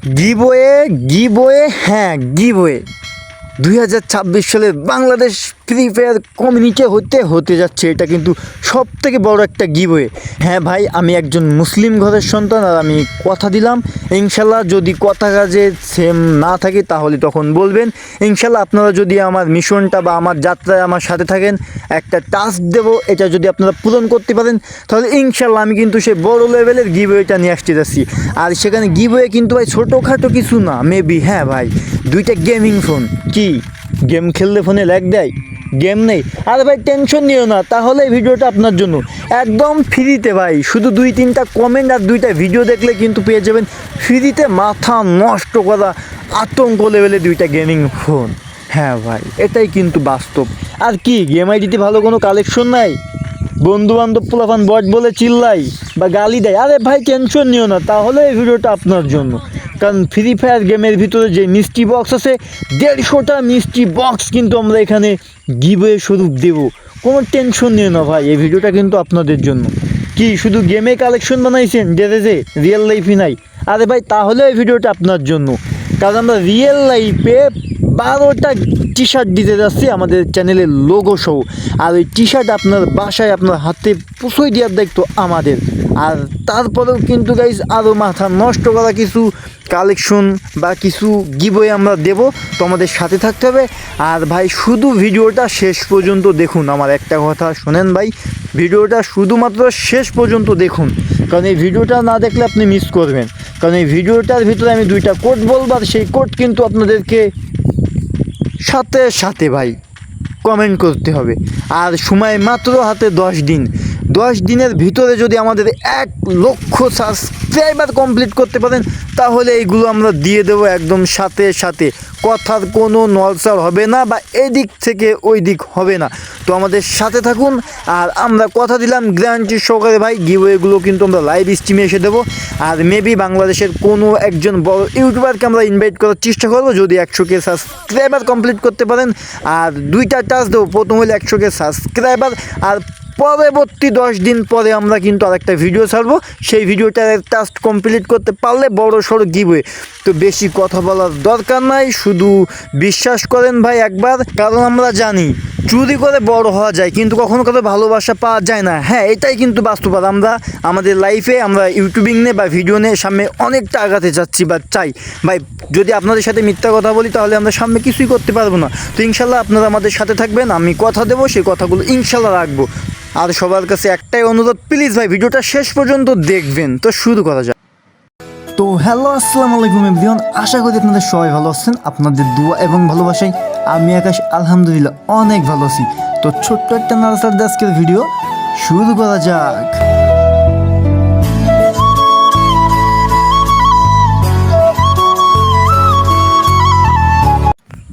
Giveaway হ্যাঁ giveaway 2026 সালের Bangladesh free fire community হতে যাচ্ছে। এটা কিন্তু সব থেকে বড় একটা গিভওয়ে। হ্যাঁ ভাই, আমি একজন মুসলিম ঘরের সন্তান, আর আমি কথা দিলাম ইনশাল্লাহ যদি কথা কাজে সেম না থাকে তাহলে তখন বলবেন। ইনশাল্লাহ আপনারা যদি আমার মিশনটা বা আমার যাত্রায় আমার সাথে থাকেন, একটা টাস্ক দেবো, এটা যদি আপনারা পূরণ করতে পারেন তাহলে ইনশাল্লাহ আমি কিন্তু সেই বড় লেভেলের গিভওয়েটা নিয়ে আসতে যাচ্ছি। আর সেখানে গিভওয়ে কিন্তু ভাই ছোটোখাটো কিছু না, মেবি হ্যাঁ ভাই 2টা গেমিং ফোন। কি গেম খেললে ফোনে ল্যাগ দেয়? গেম নেই, আরে ভাই টেনশন নিও না, তাহলে এই ভিডিওটা আপনার জন্য একদম ফ্রিতে ভাই। শুধু 2-3টা কমেন্ট আর 2টা ভিডিও দেখলে কিন্তু পেয়ে যাবেন ফ্রিতে মাথা নষ্ট করা আতঙ্ক লেভেলে 2টা গেমিং ফোন। হ্যাঁ ভাই, এটাই কিন্তু বাস্তব। আর কি গেম আইডিতে ভালো কোনো কালেকশন নাই? বন্ধু বান্ধব পোলাপান বট বলে চিল্লাই বা গালি দেয়? আরে ভাই টেনশন নিও না, তাহলে এই ভিডিওটা আপনার জন্য। কারণ ফ্রি ফায়ার গেমের ভিতরে যে মিষ্টি বক্স আছে 150টা মিষ্টি বক্স কিন্তু আমরা এখানে গিভওয়ে স্বরূপ দেবো। কোনো টেনশন নিও না ভাই, এই ভিডিওটা কিন্তু আপনাদের জন্য। কি শুধু গেমে কালেকশন বানাইছেন ড্রেসে, রিয়েল লাইফই নাই? আরে ভাই তাহলে এই ভিডিওটা আপনার জন্য। কারণ আমরা রিয়েল লাইফে 12টা টি শার্ট দিতে যাচ্ছি আমাদের চ্যানেলের লোগো সহ। আর ওই টি শার্ট আপনার বাসায় আপনার হাতে পুষোই দেওয়ার দায়িত্ব আমাদের। আর তারপরেও কিন্তু গাইজ আরও মাথা নষ্ট করা কিছু কালেকশন বা কিছু গিভওয়ে আমরা দেবো, তো আমাদের সাথে থাকতে হবে। আর ভাই শুধু ভিডিওটা শেষ পর্যন্ত দেখুন। আমার একটা কথা শোনেন ভাই, ভিডিওটা শুধুমাত্র শেষ পর্যন্ত দেখুন, কারণ এই ভিডিওটা না দেখলে আপনি মিস করবেন। কারণ এই ভিডিওটার ভিতরে আমি 2টা কোড বলবো, আর সেই কোড কিন্তু আপনাদেরকে সাথে সাথে ভাই কমেন্ট করতে হবে। আর সময় মাত্র হাতে 10 দিন। 10 দিনের ভিতরে যদি আমাদের 1 লক্ষ সাবস্ক্রাইবার কমপ্লিট করতে পারেন তাহলে এইগুলো আমরা দিয়ে দেবো একদম সাথে সাথে। কথার কোনো নলসার হবে না বা এদিক থেকে ওই দিক হবে না। তো আমাদের সাথে থাকুন। আর আমরা কথা দিলাম গ্যারান্টি সহকারে ভাই গিভওয়েগুলো কিন্তু আমরা লাইভ স্ট্রিমে এসে দেবো। আর মেবি বাংলাদেশের কোনো একজন বড় ইউটিউবারকে আমরা ইনভাইট করার চেষ্টা করবো যদি 100K সাবস্ক্রাইবার কমপ্লিট করতে পারেন। আর 2টা টাস্ক দেবো, প্রথম হলে 100K সাবস্ক্রাইবার, আর পরবর্তী 10 দিন পরে আমরা কিন্তু আরেকটা ভিডিও ছাড়বো। সেই ভিডিওটার টাস্ক কমপ্লিট করতে পারলে বড় সড়ো গিভওয়ে। তো বেশি কথা বলার দরকার নাই, শুধু বিশ্বাস করেন ভাই একবার। কারণ আমরা জানি চুরি করে বড় হওয়া যায় কিন্তু কখনো কখনো ভালোবাসা পাওয়া যায় না। হ্যাঁ এটাই কিন্তু বাস্তব। আর আমরা আমাদের লাইফে আমরা ইউটিউবিং নিয়ে বা ভিডিও নিয়ে সামনে অনেকটা আগাতে যাচ্ছি বা চাই ভাই। যদি আপনাদের সাথে মিথ্যা কথা বলি তাহলে আমরা সামনে কিছুই করতে পারবো না। তো ইনশাল্লাহ আপনারা আমাদের সাথে থাকবেন, আমি কথা দেবো, সেই কথাগুলো ইনশাল্লাহ রাখবো। আর সবার কাছে একটাই অনুরোধ, প্লিজ ভাই ভিডিওটা শেষ পর্যন্ত দেখবেন। তো শুরু করা যাক। তো হ্যালো আসসালামু আলাইকুম এভরিওয়ান, আশা করি আপনাদের সবাই ভালো আছেন। আপনাদের দোয়া এবং ভালোবাসায় আমি আকাশ আলহামদুলিল্লাহ অনেক ভালো আছি। তো ছোট্ট একটা নার্সার আজকের ভিডিও শুরু করা যাক।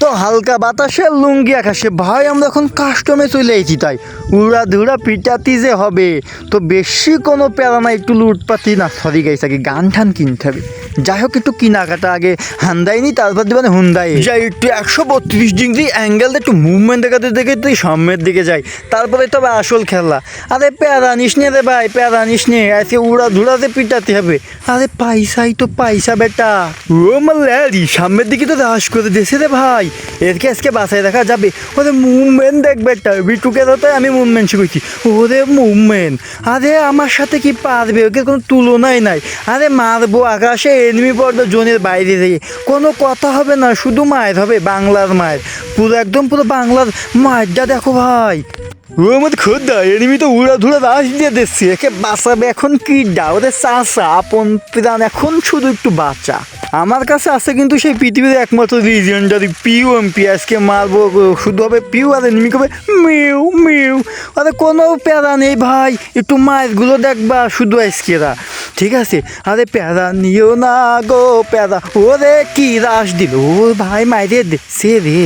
তো হালকা বাতাসে লুঙ্গি আকাশে ভাই আমরা এখন কাস্টমে চলে এসেছি, তাই উড়া ধুড়া পিটাতি যে হবে। তো বেশি কোনো প্যারা না, একটু লুটপাতি না, সরি গাইস আগে গান ঠান কিনতে হবে। যাই হোক একটু কেনাকাটা আগে হান্দাইনি, তারপর দেবেন হুন্দাই। যাই একটু 132 ডিগ্রি অ্যাঙ্গেল একটু মুভমেন্ট দেখাতে দেখে তুই সামনের দিকে যাই, তারপরে তবে আসল খেলা। আরে প্যারা নিস নে রে ভাই, প্যারা নিস নে, আজকে উড়া ধুড়াতে পিটাতে হবে। আরে পয়সাই তো পয়সা বেটা। ও মাল্লারি সামনের দিকে তো দাস করে দিয়েছে রে ভাই, এরকে আজকে বাসায় দেখা যাবে। ওরে মুভমেন্ট দেখ বেটা, বিটুকে তো আমি মুভমেন্ট শিখেছি। ওরে মুভমেন্ট, আরে আমার সাথে কি পারবে? ওকে কোনো তুলনাই নাই। আরে মারবো আকাশে এনিমি পড়বে জোনের বাইরে থেকে, কোনো কথা হবে না, শুধু মায়ের হবে, বাংলার মায়ের, পুরো একদম পুরো বাংলার মায়েরটা দেখো ভাই। ও আমার খোদা, এনিমি তো উড়া ধুড়া রাশ দিয়ে দিচ্ছে, একে বাঁচাবে এখন কি ডাও রে চাষা, আপন প্রাণ এখন শুধু একটু বাঁচা। আমার কাছে আছে কিন্তু সেই পৃথিবীর একমাত্র লিজেন্ডারি পিউএমপি, আজকে মারবো শুধু হবে পিউ আর এনিমি হবে মিউ মিউ। আরে কোনো প্যারা নেই ভাই, একটু মায়েরগুলো দেখবা শুধু আজকেরা, ঠিক আছে? আরে প্যারা নিও না গো প্যারা, ওরে কি রাশ দিল, ও ভাই মাইরে দেখছে রে।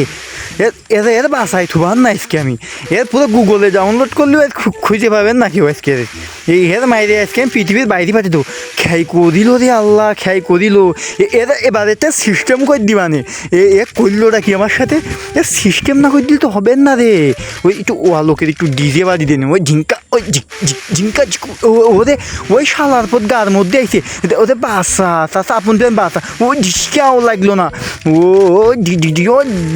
এর বাসায় থুবার না আজকে আমি, এর পুরো গুগলে ডাউনলোড করলেও খুঁজে পাবেন নাকি আজকে। এই হের মাইরে আজকে আমি পৃথিবীর বাইরে পাঠিয়ে দেবো খেয়াই করিল রে আল্লাহ খেয়াই করিল এরা এবার একটা সিস্টেম করে দিবানে এ করলোটা কি আমার সাথে এ সিস্টেম না করে দিলে তো হবে না রে ওই একটু লোকের একটু ডিজে বাড়ি দেন ওই ঝিঙ্কা ওই ঝিঙ্কা ওরে ওই শালার পর গার মধ্যে আইছে ওদের বাসা চাচা আপন বাসা ও ঝিসকাও লাগলো না ও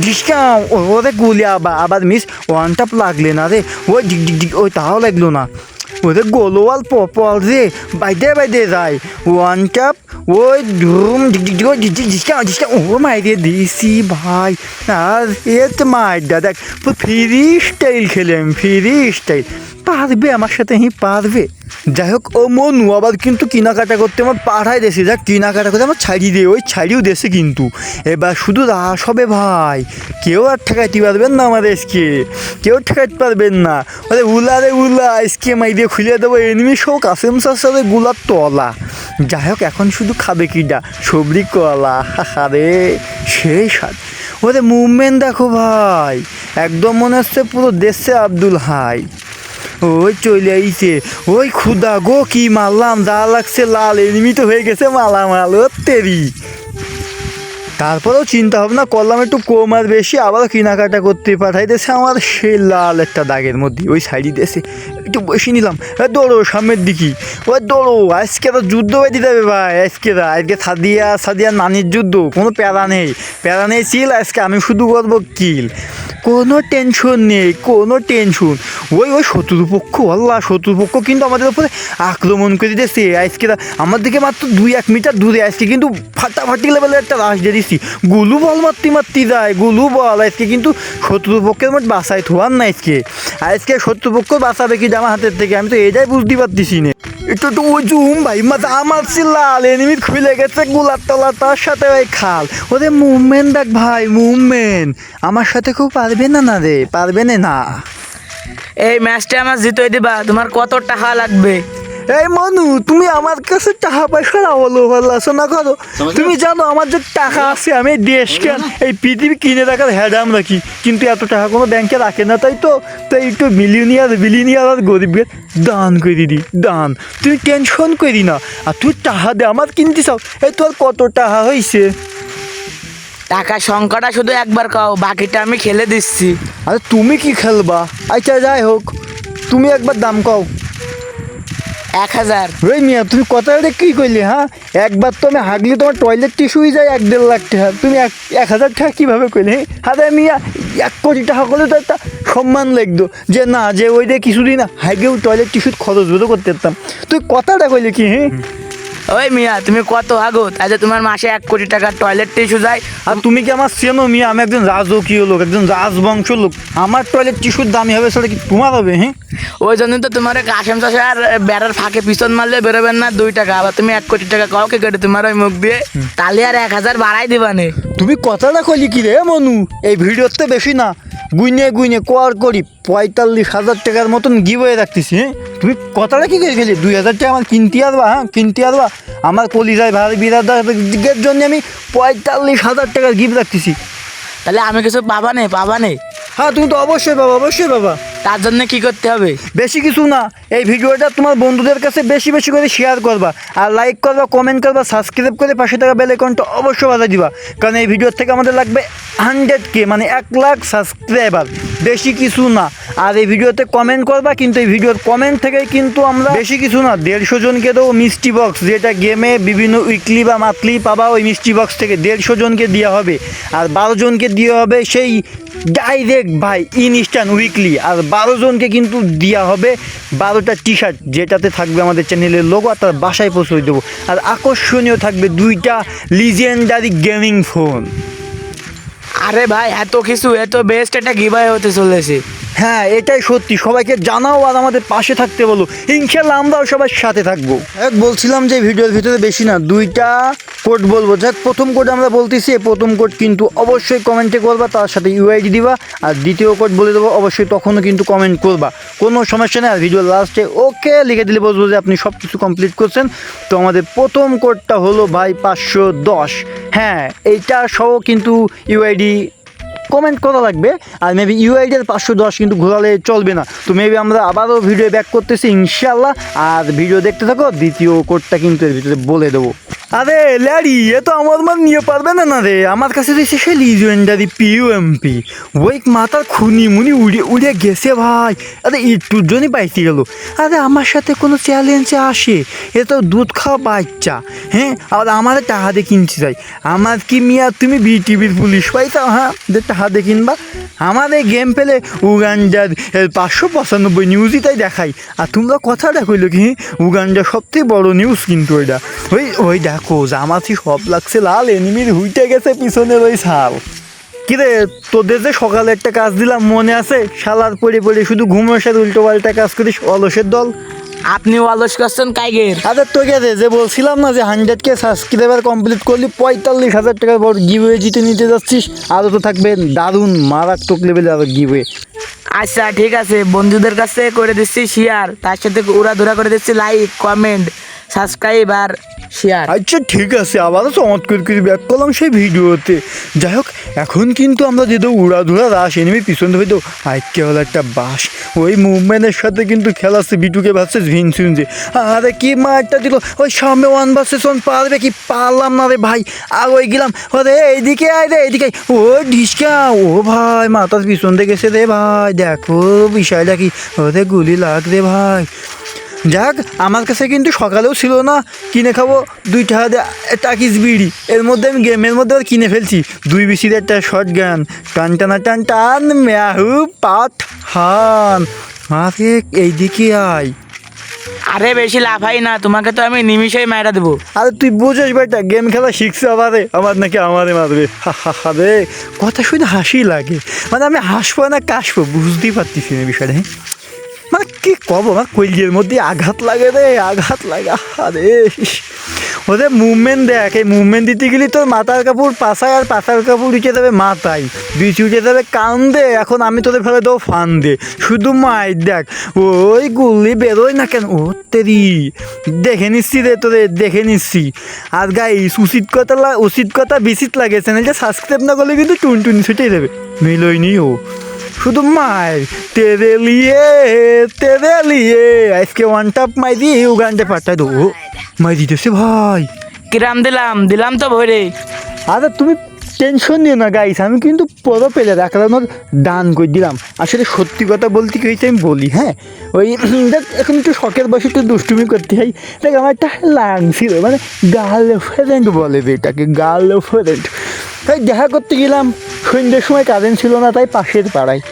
ঝিসকাও ওরে গুলি আবার মিস ওয়ান টাপ লাগলে না রে ওই ওই তাও লাগলো না ওদের গোলওয়াল পল রে বাইদে যায় ওয়ান টাপ ওই ধুম ও মাইরে দিছি ভাই আর এ তো মাইডা দেখ ফ্রি স্টাইল খেলেন ফ্রি স্টাইল পারবে আমার সাথে পারবে যাই হোক ও মনু আবার কিন্তু কেনাকাটা করতে আমার পাঠাই দেশে যাক কেনাকাটা করতে আমার ছাড়িয়ে দিয়ে ওই ছাড়িয়েও দেশে কিন্তু এবার শুধু রাস হবে ভাই কেউ আর ঠেকাইতে পারবেন না আমার এসকে কেউ ঠেকাইতে পারবেন না ওরে উলা এসকে মাই দিয়ে খুলে দেবো এনিমি শোক কাসেম সাথে গুলার তলা যাই হোক এখন শুধু খাবে কিটা সবরি কলা আরে সেই স্বাদ ওদের মুভমেন্ট দেখো ভাই একদম মনে হচ্ছে পুরো দেশে আব্দুল হাই ওই চলে আইছে ওই খুদা গো কি মারলাম যা লাগছে লাল এনিমি তো হয়ে গেছে মালামাল ও তেরি তারপরেও চিন্তা ভাবনা করলাম একটু কম আর বেশি আবারও কেনাকাটা করতে পাঠাইতেছে আমার সেই লাল একটা দাগের মধ্যে ওই সাইডে দেশে একটু বসে নিলাম দৌড়ো সামনের দিকে ওই দৌড়ো আজকে তো যুদ্ধ বেঁধে যাবে ভাই আজকে সাদিয়া নানির যুদ্ধ কোনো প্যারা নেই ছিল আজকে আমি শুধু করবো কিল কোনো টেনশন নেই ওই শত্রুপক্ষ শত্রুপক্ষ কিন্তু আমাদের উপরে আক্রমণ করে দিয়েছে আজকে আমার দিকে মাত্র 2-1 মিটার দূরে আজকে কিন্তু ফাটাফাটি লেভেলের একটা রাশ দিয়ে দিচ্ছি গুলু বল মারতে যায় গুলু বল আজকে কিন্তু শত্রুপক্ষের মধ্যে বাসায় থোয়ার না আজকে শত্রুপক্ষ বাঁচাবে কি আমার হাতের থেকে আমি তো এটাই বুঝতে পারতেছি না একটু ওই জুম ভাই মাথা আমার লাল এনিমিট খুলে গেছে গোলার তলা তার সাথে ওই খাল ওদের মুভমেন্ট দেখ ভাই মুভমেন্ট আমার সাথে খুব পারবে না রে পারবে না এই ম্যাচটা আমার জিতই দিবা তোমার কত টাকা লাগবে এই মনু তুমি আমার কাছে টাকা পয়সা আলোচনা করো তুমি জানো আমার যে টাকা আছে আমি দেশকে এই পৃথিবী কিনে রাখার হ্যাডাম রাখি কিন্তু এত টাকা কোনো ব্যাংকে রাখে না তাই একটু বিলিনিয়ার আর গরিবকে দান করে দিই দান তুই টেনশন করি না আর তুই টাকা দে আমার কিনতে চাও এই তোর কত টাকা হয়েছে টাকা সংখ্যাটা শুধু একবার কাও বাকিটা আমি খেলে দিচ্ছি আরে তুমি কি খেলবা আচ্ছা যাই হোক তুমি একবার দাম কও 1000 ওই মিয়া তুমি কথাটা কী করলে হ্যাঁ একবার তো আমি হাগলি তোমার টয়লেট টিস্যুই যায় 1-1.5 লাখ টাকা তুমি 1000 টাকা কীভাবে করলে হ্যাঁ মিয়া 1 কোটি টাকা করলে তো একটা সম্মান লাগতো যে না যে ওই দিয়ে কিছুদিন হাগেও টয়লেট টিস্যুর খরচ বেরো করতে পারতাম তুই কথাটা কইলে কি ওই মিয়া তুমি কত আগত আচ্ছা তোমার মাসে 1 কোটি টাকার টয়লেট টিস্যু যায় আর তুমি কি আমার চেনো মিয়া আমি একজন রাজকীয় লোক একজন রাজবংশ লোক আমার টয়লেট টিস্যুর দামি হবে সেটা কি তোমার হবে ওই জন্য তো তোমার কাশেম চাষে আর বেড়ার ফাঁকে পিছন মারলে বেরোবেন না 2 টাকা আবার তুমি 1 কোটি টাকা কাও কে কেটে তোমার ওই মুখ দিয়ে তাহলে আর 1000 বাড়াই দিবা নে তুমি কথাটা কইলি কি রে মনু এই ভিডিওতে বেশি না গুইনে কর করি 45,000 টাকার মতন গিভওয়ে রাখতেছি তুমি কথাটা কি করে গেলি 2,000 টাকা আমার কিনতে আসবা আমার কলিজায় ভাই বিরাদার জন্য আমি 45,000 টাকার গিফট রাখতেছি তাহলে আমি কিছু পাবা নে হ্যাঁ তুমি তো অবশ্যই বাবা তার জন্য কি করতে হবে বেশি কিছু না এই ভিডিওটা তোমার বন্ধুদের কাছে বেশি করে শেয়ার করবা আর লাইক করবা কমেন্ট করবা সাবস্ক্রাইব করে পাশে থাকা বেল আইকনটা অবশ্যই বাজায় দিবা কারণ এই ভিডিওর থেকে আমাদের লাগবে 100K মানে 1 লাখ সাবস্ক্রাইবার বেশি কিছু না আর এই ভিডিওতে কমেন্ট করবা কিন্তু এই ভিডিওর কমেন্ট থেকেই কিন্তু আমরা বেশি কিছু না 150 জনকে দেবো মিষ্টি বক্স যেটা গেমে বিভিন্ন উইকলি বা মান্থলি পাবা ওই মিষ্টি বক্স থেকে 150 জনকে দেওয়া হবে আর 12 জনকে দেওয়া হবে সেই ডাইরেক্ট ভাই ইনস্ট্যান্ট উইকলি আর 12 জনকে কিন্তু দেওয়া হবে 12টা টি-শার্ট যেটাতে থাকবে আমাদের চ্যানেলের লোগো আর তার বাসায় পৌঁছে দেবো আর আকর্ষণীয় থাকবে 2টা লিজেন্ডারি গেমিং ফোন আরে ভাই এত কিছু এত বেস্ট একটা গিভওয়ে হতে চলেছে হ্যাঁ এটাই সত্যি সবাইকে জানাও আর আমাদের পাশে থাকতে বলো ইনশাল্লাহ আমরাও সবার সাথে থাকবো বলছিলাম যে ভিডিওর ভিতরে বেশি না 2টা কোড বলবো যাক প্রথম কোড আমরা বলতেছি প্রথম কোড কিন্তু অবশ্যই কমেন্টে করবা তার সাথে ইউআইডি দিবা আর দ্বিতীয় কোড বলে দেবো অবশ্যই তখনও কিন্তু কমেন্ট করবা কোনো সমস্যা নেই আর ভিডিওর লাস্টে ওকে লিখে দিলে বলবো যে আপনি সব কিছু কমপ্লিট করছেন তো আমাদের প্রথম কোডটা হলো ভাই 510 হ্যাঁ এইটা সহ কিন্তু ইউআইডি কমেন্ট করা লাগবে। আর মেবি ইউআইডের 510 কিন্তু ঘোরালে চলবে না। তো মেবি আমরা আবারও ভিডিও ব্যাক করতেছি ইনশাল্লাহ। আর ভিডিও দেখতে থাকো, দ্বিতীয় কোডটা কিন্তু এর ভিতরে বলে দেবো। আরে ল্যারি, এ তো আমার মান নিয়ে পারবে না না রে। আমার কাছে রয়েছে সে লিজেন্ডারি পিউএমপি। ওই মাথার খুনি মুনি উড়ে উড়ে গেছে ভাই। আরে একটুর জন্যই পাইতে গেল। আরে আমার সাথে কোনো চ্যালেঞ্জে আসে, এ তো দুধ খাওয়া বাচ্চা। হ্যাঁ, আর আমার টাকা দিয়ে কিনতে চাই। আমার কি মিয়া তুমি বিটিভির পুলিশ পাইতাম? হ্যাঁ, যে টাকা দিয়ে কিনবা। আমার এই গেম পেলে উগান্ডার 595 নিউজই তাই দেখাই। আর তোমরা কথাটা কইলো কি, উগান্ডার সবথেকে বড় নিউজ কিন্তু ওইটা। ওই দেখো জামাতি সব লাগছে লাল, এনিমির হুইটে গেছে পিছনের ওই ছাল। কিরে তোদের যে সকালে একটা কাজ দিলাম মনে আছে? শালার পড়ে পড়ে শুধু ঘুমের সাথে উল্টো পাল্টা কাজ করিস, অলসের দল। আপনি অলস করছেন কাইগের। আরে তোকে যে বলছিলাম না যে 100K সাবস্ক্রাইবার কমপ্লিট করলি 45,000 টাকার বড় গিভওয়ে জিতে নিতে যাচ্ছিস। আরও তো থাকবে দারুণ মারাত্মক লেভেলে আরও গিভওয়ে। আচ্ছা ঠিক আছে, বন্ধুদের কাছে করে দিচ্ছি শেয়ার, তার সাথে উড়াধুরা করে দিচ্ছি লাইক, কমেন্ট, সাবস্ক্রাইব আর শেয়ার। আচ্ছা ঠিক আছে, আবারও চমৎকার করে ব্যাক করলাম সেই ভিডিওতে। যাই হোক, এখন কিন্তু আমরা যেহেতু উড়াধুরা রাস এনিমি পিছন ধরে তো আইকে হলো একটা বাস। ওই মুভমেন্টের সাথে কিন্তু খেলা আছে বিটুকে ভাবছে ভিনসুনজে। আরে কি মারটা দিল ওই সামনে 1 vs 1 পারবে কি? পারলাম না রে ভাই। আর ওই গেলাম ওরে এইদিকে আয় রে, এইদিকে ও ঢিসকা। ও ভাই মাথার পিছন দিয়ে গেছে রে ভাই, দেখো বিষয়টা কি। ওরে গুলি লাগ রে ভাই। যাক, আমার কাছে কিন্তু সকালেও ছিল না, কিনে খাবো 2 টাকা দিয়ে টাকিস বিড়ি। এর মধ্যে আমি গেমের মধ্যে আর কিনে ফেলছি 2 বিসির একটা শর্ট গান। টান টানা টান টান মেহু পাঠ হান। আরে এইদিকে আয়। আরে বেশি লাফাই না, তোমাকে তো আমি নিমিষেই মারা দেবো। আরে তুই বুঝিস বেটা, গেম খেলা শিখছে আবারে, আমার নাকি আমারে মারবে। হা রে, কথা শুনে হাসি লাগে। মানে আমি হাসবো না কাশবো বুঝতেই পারতেছি না বিষয়টা। হ্যাঁ, মানে কি কব, আমার কলজের মধ্যে আঘাত লাগে রে, আঘাত লাগে। আরে ওদের মুভমেন্ট দেখ, এই মুভমেন্ট দিতে গেলে তোর মাথার কাপড় পাশায়, আর পাশার কাপড় উঠে যাবে মাথায়, বিচ উঠে যাবে কান দে। এখন আমি তোদের ফেলে দেবো ফান দে, শুধু মাইর দেখ। ওই গুলি বেরোয় না কেন? ও তেরি, দেখে নিচ্ছি রে তোরে, দেখে নিচ্ছি। আর গাইস উচিত কথা বিচিত লাগে। চ্যানেলটা সাবস্ক্রাইব না করলে কিন্তু টুনটুনি ছুটেই দেবে। মিলইনি ও শুধু মায়ের তেরে লিয়ে আজকে 1 টাপ মাই দিয়ে উগান্ডে পাঠাই দেবো। মাই দিতেছে ভাই। কিরাম দিলাম তো ভরে। আরে তুমি টেনশন নিও না গাইস, আমি কিন্তু পরও পেলে রাখলানোর দান করে দিলাম। আসলে সত্যি কথা বলতে কি হয়েছে আমি বলি। হ্যাঁ, ওই দেখ এখন একটু শখের বসে একটু দুষ্টুমি করতে হয়। দেখ আমার একটা লাগছিল, মানে গার্লফ্রেন্ড বলে এটাকে, গার্লফ্রেন্ড। তাই দেখা করতে গেলাম, সন্ধ্যের সময় কারেন্ট ছিল না, তাই পাশের পাড়ায়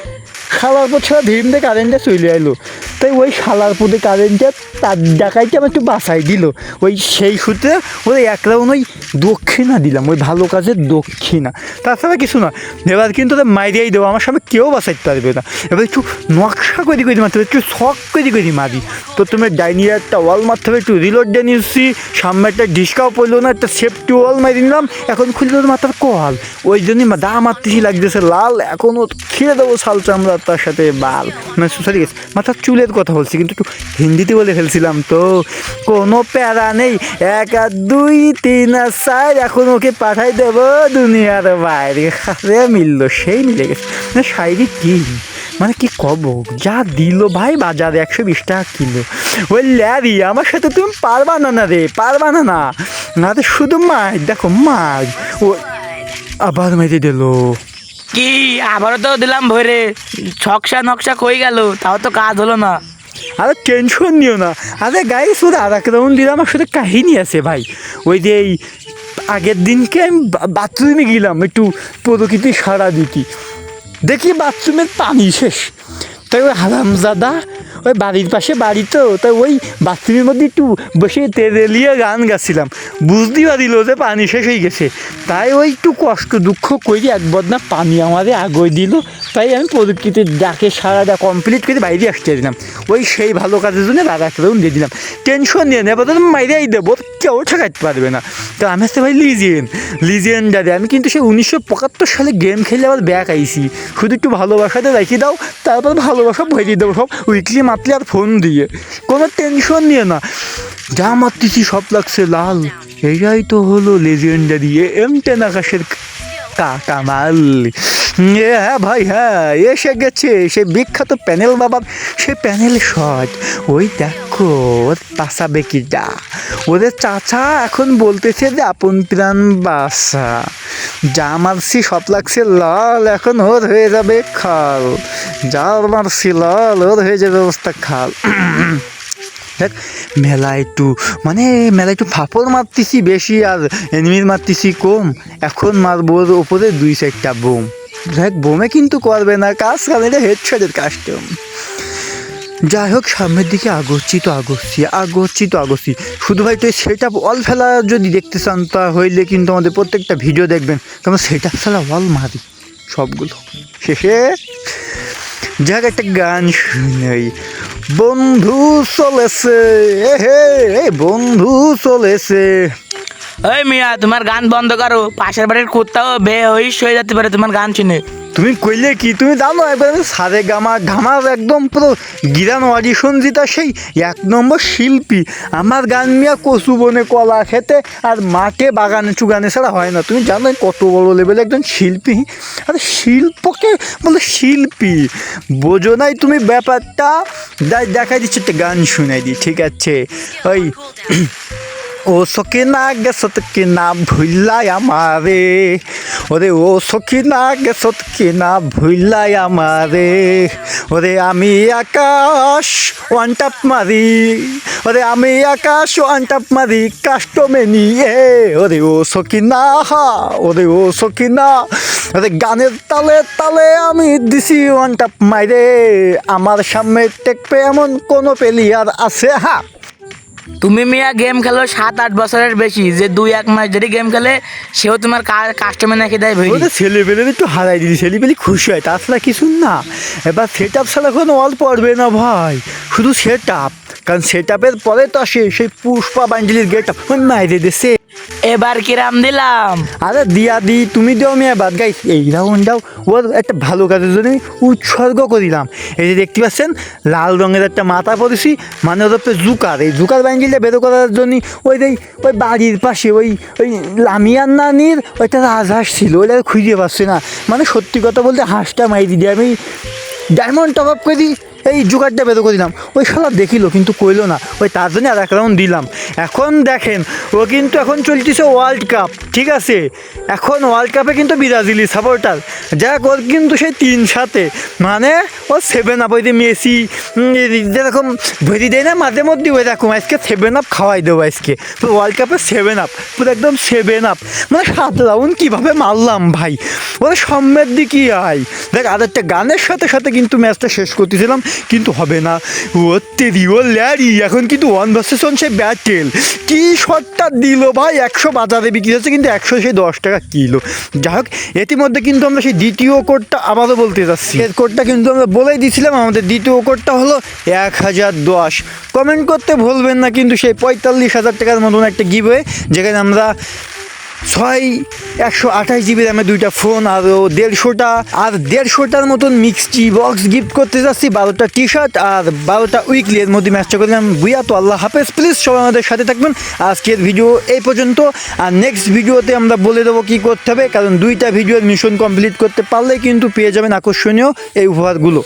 শালার পর ছাড়া ধীরে কারেন্টটা চলে এলো। তাই ওই শালার পদে কারেন্টটা তার ডাকাইতে আমার একটু বাঁচাই দিল। ওই সেই সূত্রে ওই এক রাউন্ড ওই দক্ষিণা দিলাম, ওই ভালো কাজের দক্ষিণা, তাছাড়া কিছু না। এবার কিন্তু ওদের মাইরিয়াই দেবো, আমার সামনে কেউ বাঁচাইতে পারবে না। এবার একটু নকশা করে মারতে হবে, একটু শখ করে মারি। তো তুমি ডাইনির একটা ওয়াল মারতে হবে, একটু রিলোড দিয়ে নিচ্ছি, সামনে একটা ডিসকাও পড়লো না, একটা সেফটি ওয়াল মারি নিলাম। এখন খুললো মাথার কল, ওই জন্যই দা মারতেছি লাগতেছে লাল। এখনও খিরে দেবো শাল চামড়া, তার সাথে বাল, মানে সরি মাথার চুলের কথা বলছি, কিন্তু একটু হিন্দিতে বলে ফেলছিলাম। তো কোনো প্যারা নেই, 1 আর 2 3 আর 4 এখন ওকে পাঠাই দেবো দুনিয়ার বাইরে। মিললো, সেই মিলে গেছে। মানে শারীরিক কি, মানে কি কব, যা দিল ভাই বাজারে 120 টাকা কিলো। ওই ল্যারি আমার সাথে তুমি পারবা না রে, পারবা না না তো শুধু মার, দেখো মার। ও আবার মেরে দিল। কি আবারও তো দিলাম ভরে, ছকসা নকশা কই গেল, তাও তো কাজ হলো না। আরে টেনশন নিও না। আরে গাইস ওর আর এক রাউন্ড দিলাম, আমার সাথে কাহিনী আছে ভাই। ওই যে এই আগের দিনকে আমি বাথরুমে গেলাম একটু প্রকৃতি সারা দিতি, দেখি বাথরুমের পানি শেষ। তাই ওই হারামজাদা ওই বাড়ির পাশে বাড়ি, তো তাই ওই বাথরুমের মধ্যে একটু বসে তেরেলিয়ে গান গাচ্ছিলাম। বুঝতেই পারিল যে পানি শেষ হয়ে গেছে। তাই ওই একটু কষ্ট দুঃখ করি এক বদনা পানি আমাদের আগে দিল। তাই আমি প্রকৃতির ডাকে সারাটা কমপ্লিট করে বাইরে আসতে দিলাম। ওই সেই ভালো কাজের জন্য রাত রাখতেও দিয়ে দিলাম। টেনশন নিয়ে নেবো, তো মাইরেই দেবো, কেউ ঠেকাতে পারবে না। তো আমি আসতে ভাই লিজেন্ডারি। আমি কিন্তু সেই 1975 সালে গেম খেলে আবার ব্যাক আইছি। শুধু একটু ভালোবাসাতে রেখে দাও, তারপর ভালোবাসা ভরিয়ে দেবো সব উইকলি মাতলে আর ফোন দিয়ে। কোনো টেনশন নিয়ে না, যা মারতেছি সব লাগছে লাল। এটাই তো হলো লেজেন্ডারি M10 আকাশের কামাল। হ্যাঁ ভাই হ্যাঁ, এসে গেছে সেই বিখ্যাত প্যানেল বাবার সে প্যানেল শট। ওই দেখো ওর পাশা বেকিটা, ওদের চাচা এখন বলতেছে যে আপন প্রাণ বাসা, যা মারছি সব লাগছে লাল, এখন ওর হয়ে যাবে খাল, যার মারছি লাল ওর হয়ে যাবে অবস্থা খাল। দেখ মেলা একটু ফাপড় মারতেছি বেশি আর এনিমির মারতেছি কম, এখন মারবো ওর ওপরে 2-4টা বোম। দেখ বোমে কিন্তু করবে না কাজ, কারণ এটা হেডশটের কাস্টম। যাই হোক সামনের দিকে আগোচ্ছি। শুধু ভাই তো সেট আপ অল ফেলা যদি দেখতে চান তা হইলে কিন্তু আমাদের প্রত্যেকটা ভিডিও দেখবেন, কারণ সেট আপ ফেলা অল মারি সবগুলো। শেষে যাক একটা গান শুনেই, বন্ধু চলেছে বন্ধু চলেছে। ওই মিয়া তোমার গান বন্ধ করো, পাশের বাড়ির কুত্তাও বেহইশ হয়ে যেতে পারে তোমার গান শুনে। তুমি কইলে কি, তুমি জানো একবার সারে ঘামার একদম পুরো গিরান অডিশন জিতা সেই 1 নম্বর শিল্পী। আমার গান মিয়া কচু বনে কলা খেতে আর মাঠে বাগানে চুগানে ছাড়া হয় না। তুমি জানো কত বড় লেভেলে একজন শিল্পী, আর শিল্পকে বলে শিল্পী, বোঝো নাই তুমি ব্যাপারটা। দেখাই দিচ্ছি একটা গান শুনাই দিই, ঠিক আছে? ওই ও সখী না গেছত কি না ভুল্লাই আমারে, ওরে ও সখী না গেছত কি না ভুল্লাই আমারে, ওরে আমি আকাশ ওয়ান টাপ মারি, ওরে আমি আকাশ ওয়ান টাপ মারি কাস্টমে নিয়ে, ওরে ও সখী না ওরে ও সখী না, ওরে গানের তালে তালে আমি দিছি ওয়ান টাপ মাইরে, আমার সামনে টেকপে এমন কোনো প্লেয়ার আছে? তুমি মিয়া গেম খেলো 7-8 বছরের বেশি, যে 2-1 মাস ধরে গেম খেলে সেও তোমার কাস্টমার নাকি দেয় ভাই। ওদের ছেলেপেলে একটু হারাই দিলি, ছেলেপেলে খুশি হয়, তাছাড়া কিছু না। এবার সেট আপ ছাড়া কোনো অল পড়বে না ভাই, শুধু সেট আপ, কারণ সেট আপের পরে তো আসে সেই পুষ্পা বাঞ্জলির গেট আপ মাইরে দেশে। এবার কিরাম দিলাম? আরে দি তুমি দিও মেয়ে বাদ গাইস, এই রাউন্ডটাও ওর একটা ভালো কাজের জন্য উৎসর্গ করিলাম। এই যে দেখতে পাচ্ছেন লাল রঙের একটা মাথা পরেছি, মানে ওর তো জুকার, এই জুকার বাঞ্জিলটা বেরো করার জন্য ওই বাড়ির পাশে ওই লামিয়ার নানির ওইটা রাজহাঁস ছিল, ওইটা খুঁজে পাচ্ছি না। মানে সত্যি কথা বলতে হাঁসটা মারি দিই আমি ডায়মন্ড টপ আপ করে দিই, এই জুকারটা বেরো করে দিলাম, ওই শালা দেখিলো কিন্তু কইলো না, ওই তার জন্য আর 1 রাউন্ড দিলাম। এখন দেখেন ও কিন্তু এখন চলতেছে ওয়ার্ল্ড কাপ, ঠিক আছে? এখন ওয়ার্ল্ড কাপে কিন্তু ব্রাজিলি সাপোর্টার, যাক ওর কিন্তু সেই 3-7, মানে ও 7 আপ, ওই যে মেসি যেরকম ভেরি দেয় না মাঝে মধ্যে, ওই রকম আজকে 7 আপ খাওয়াই দেবো আজকে পুরো ওয়ার্ল্ড কাপে 7 আপ, পুরো একদম 7 আপ, মানে 7 রাউন্ড কীভাবে মারলাম ভাই, ওরা সম্মের দিকে আয়। দেখ আর একটা গানের সাথে সাথে কিন্তু ম্যাচটা শেষ করতেছিলাম, কিন্তু হবে না, ও তেরি ও ল্যারি, এখন কিন্তু 1 ভার্সেস 1 সে ব্যাটেল। কি শটটা দিল ভাই, 100 বাজারে বিক্রি হচ্ছে কিন্তু 100 সেই 10 টাকা কিলো। যাই হোক ইতিমধ্যে কিন্তু আমরা সেই দ্বিতীয় কোডটা আবারও বলতে যাচ্ছি, এর কোডটা কিন্তু আমরা বলেই দিয়েছিলাম, আমাদের দ্বিতীয় কোডটা হলো 1010। কমেন্ট করতে ভুলবেন না কিন্তু সেই 45,000 টাকার মতন একটা গিভওয়ে, যেখানে আমরা 128 জিবি র্যামে 2টা ফোন আর 150টার মতন মিক্সটি বক্স গিফট করতে যাচ্ছি, 12টা টি শার্ট আর 12টা উইকলি, এর মধ্যে ম্যাচটা করলাম বুয়া। তো আল্লাহ হাফেজ, প্লিজ সবাই আমাদের সাথে থাকবেন। আজকের ভিডিও এই পর্যন্ত, আর নেক্সট ভিডিওতে আমরা বলে দেবো কী করতে হবে, কারণ 2টা ভিডিওর মিশন কমপ্লিট করতে পারলে কিন্তু পেয়ে যাবেন আকর্ষণীয় এই উপহারগুলো।